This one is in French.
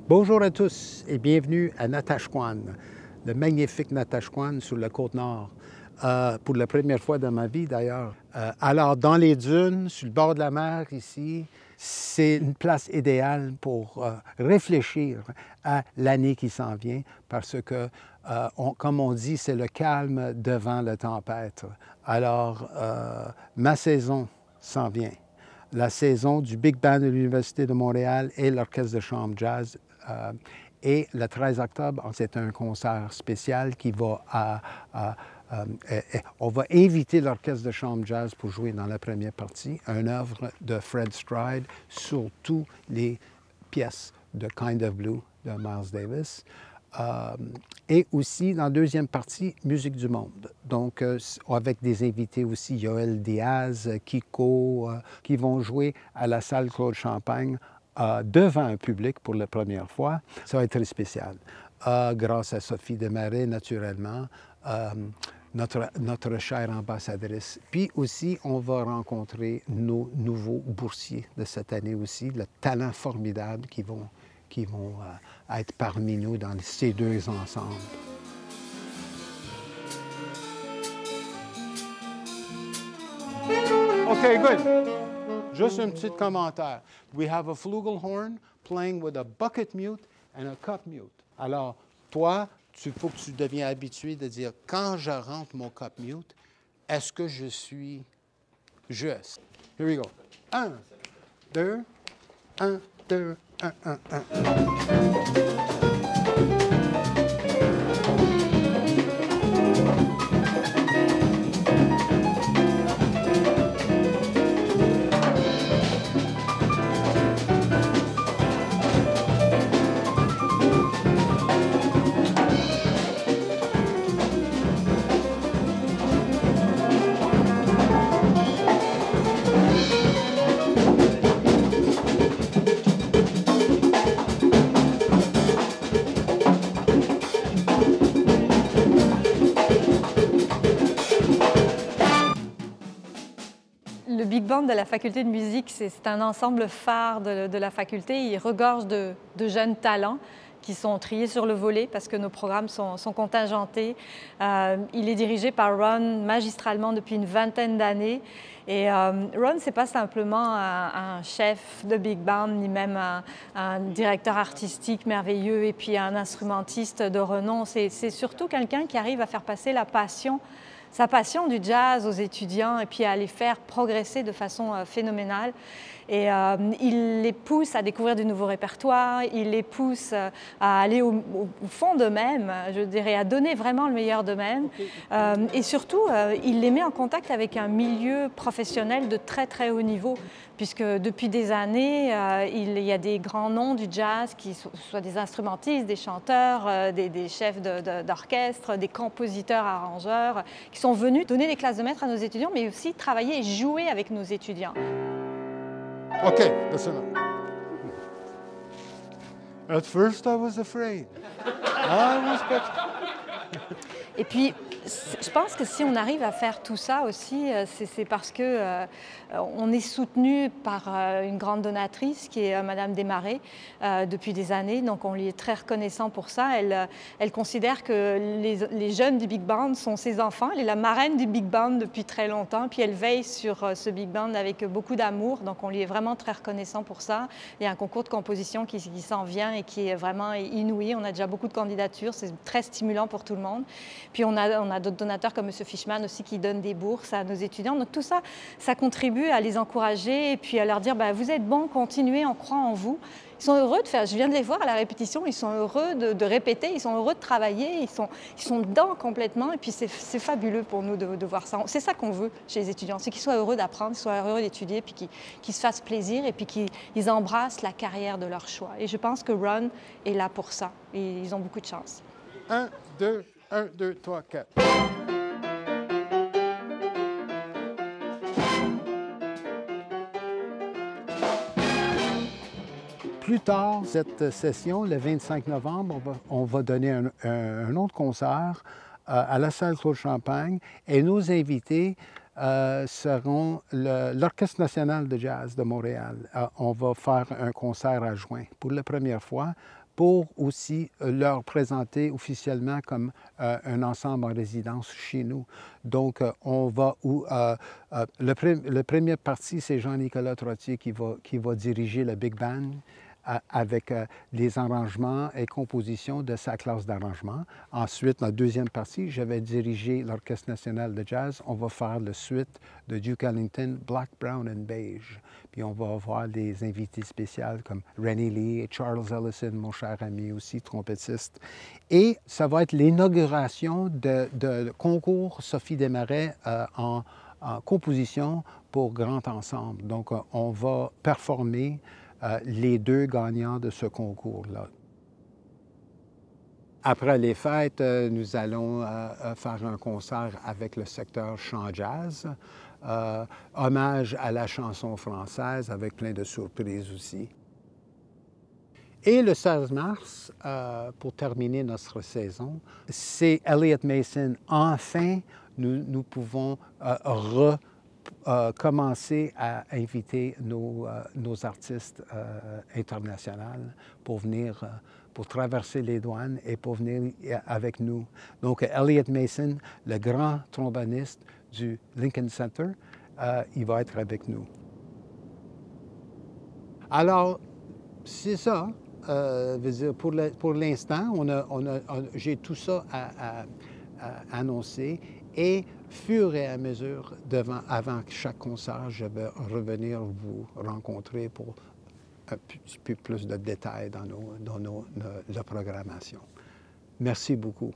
Bonjour à tous et bienvenue à Natashquan, le magnifique Natashquan sur la côte nord. Pour la première fois dans ma vie d'ailleurs. Alors, dans les dunes, sur le bord de la mer ici, c'est une place idéale pour réfléchir à l'année qui s'en vient parce que, comme on dit, c'est le calme devant la tempête. Alors, ma saison s'en vient. La saison du Big Band de l'Université de Montréal et l'Orchestre de chambre jazz. Et le 13 octobre, c'est un concert spécial qui va on va inviter l'Orchestre de chambre jazz pour jouer dans la première partie, une œuvre de Fred Stride sur toutes les pièces de Kind of Blue de Miles Davis. Et aussi, dans la deuxième partie, Musique du monde. Donc, avec des invités aussi, Yoel Diaz, Kiko, qui vont jouer à la salle Claude Champagne devant un public pour la première fois. Ça va être très spécial. Grâce à Sophie Desmarais, naturellement, notre chère ambassadrice. Puis aussi, on va rencontrer nos nouveaux boursiers de cette année aussi, le talent formidable qui vont être parmi nous dans ces deux ensembles. OK, good. Just un petit commentaire. We have a flugelhorn playing with a bucket mute and a cup mute. Alors, toi, il faut que tu deviens habitué de dire, quand je rentre mon cup mute, est-ce que je suis juste? Here we go. 1, 2, 1, 2, 1, 1, 1. Le Big Band de la faculté de musique, c'est un ensemble phare de la faculté. Il regorge de jeunes talents qui sont triés sur le volet parce que nos programmes sont contingentés. Il est dirigé par Ron magistralement depuis une vingtaine d'années. Et Ron, ce n'est pas simplement un chef de Big Band, ni même un directeur artistique merveilleux et puis un instrumentiste de renom. C'est surtout quelqu'un qui arrive à faire passer sa passion du jazz aux étudiants et puis à les faire progresser de façon phénoménale. Et il les pousse à découvrir du nouveau répertoire, il les pousse à aller au fond d'eux-mêmes, je dirais, à donner vraiment le meilleur d'eux-mêmes. Et surtout, il les met en contact avec un milieu professionnel de très, très haut niveau, puisque depuis des années, il y a des grands noms du jazz, qui soient des instrumentistes, des chanteurs, des chefs d'orchestre, des compositeurs, arrangeurs, qui sont venus donner des classes de maître à nos étudiants, mais aussi travailler et jouer avec nos étudiants. OK, listen up. At first I was afraid. Et puis, je pense que si on arrive à faire tout ça aussi, c'est parce que on est soutenu par une grande donatrice qui est Madame Desmarais depuis des années. Donc, on lui est très reconnaissant pour ça. Elle considère que les jeunes du Big Band sont ses enfants. Elle est la marraine du Big Band depuis très longtemps. Puis, elle veille sur ce Big Band avec beaucoup d'amour. Donc, on lui est vraiment très reconnaissant pour ça. Il y a un concours de composition qui s'en vient et qui est vraiment inouï. On a déjà beaucoup de candidatures. C'est très stimulant pour tout le monde. Puis, on a d'autres donateurs comme M. Fishman aussi qui donnent des bourses à nos étudiants. Donc tout ça, ça contribue à les encourager et puis à leur dire vous êtes bons, continuez, on croit en vous. Ils sont heureux de faire, je viens de les voir à la répétition, ils sont heureux de répéter, ils sont heureux de travailler, ils sont dedans complètement et puis c'est fabuleux pour nous de voir ça. C'est ça qu'on veut chez les étudiants, c'est qu'ils soient heureux d'apprendre, qu'ils soient heureux d'étudier, puis qu'ils se fassent plaisir et puis qu'ils embrassent la carrière de leur choix. Et je pense que Ron est là pour ça et ils ont beaucoup de chance. 1, 2, 1, 2, 3, 4. Plus tard, cette session, le 25 novembre, on va donner un autre concert à la salle Claude Champagne et nos invités seront l'Orchestre national de jazz de Montréal. On va faire un concert à juin pour la première fois pour aussi leur présenter officiellement comme un ensemble en résidence chez nous. Donc, on va le premier parti, c'est Jean-Nicolas Trottier qui va diriger le Big Band avec les arrangements et compositions de sa classe d'arrangement. Ensuite, la deuxième partie, je vais diriger l'Orchestre national de jazz. On va faire la suite de Duke Ellington, Black, Brown and Beige. Puis on va avoir des invités spéciaux comme Rennie Lee et Charles Ellison, mon cher ami aussi, trompettiste. Et ça va être l'inauguration de concours Sophie Desmarais en composition pour grand ensemble. Donc, on va performer les deux gagnants de ce concours-là. Après les fêtes, nous allons faire un concert avec le secteur chant jazz, hommage à la chanson française avec plein de surprises aussi. Et le 16 mars, pour terminer notre saison, c'est Elliott Mason. Enfin, nous pouvons commencer à inviter nos artistes internationaux pour venir, pour traverser les douanes et pour venir avec nous. Donc, Elliott Mason, le grand tromboniste du Lincoln Center, il va être avec nous. Alors, c'est ça. Pour l'instant, j'ai tout ça à annoncer et fur et à mesure, avant chaque concert, je vais revenir vous rencontrer pour un petit peu plus de détails dans la programmation. Merci beaucoup.